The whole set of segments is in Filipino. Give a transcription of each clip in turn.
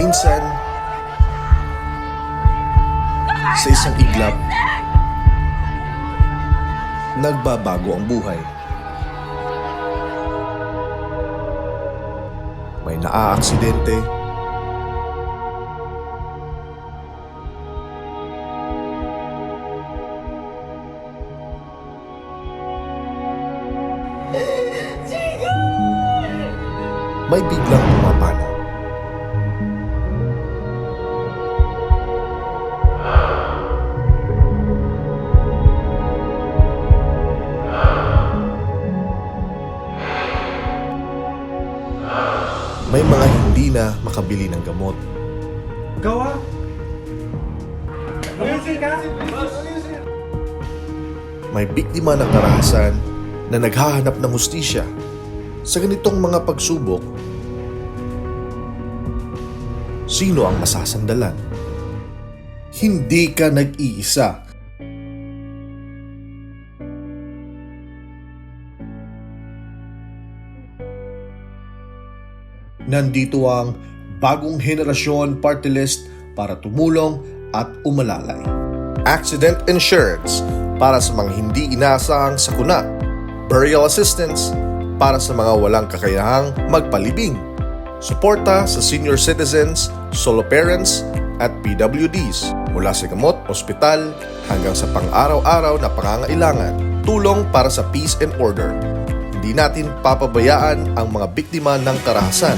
minsan, sa isang iglap, nagbabago ang buhay. May naaaksidente, may biglang pumapanaw. May mga hindi na makabili ng gamot. Gawa! May biktima ng karahasan na naghahanap ng hustisya. Sa ganitong mga pagsubok, sino ang masasandalan? Hindi ka nag-iisa. Nandito ang Bagong Henerasyon Party List para tumulong at umalalay. Accident Insurance para sa mga hindi inaasahang sakuna. Burial Assistance para sa mga walang kakayahang magpalibing. Suporta sa senior citizens, solo parents at PWDs mula sa gamot, ospital hanggang sa pang-araw-araw na pangangailangan. Tulong para sa peace and order. Hindi natin papabayaan ang mga biktima ng karahasan.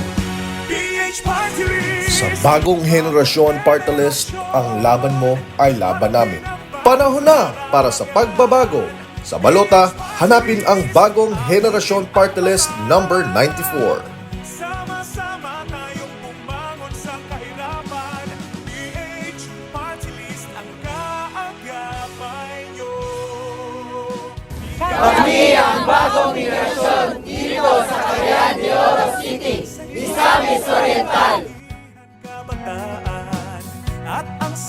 Sa Bagong Henerasyon Party List, ang laban mo ay laban namin. Panahon na para sa pagbabago. Sa balota, hanapin ang Bagong Henerasyon Party List number 94. Sama-sama tayong bumangon sa kahirapan. PH Party List ang kaagapay nyo. Kami ang bagong henerasyon dito sa Cagayan de Oro City, Misamis Oriental.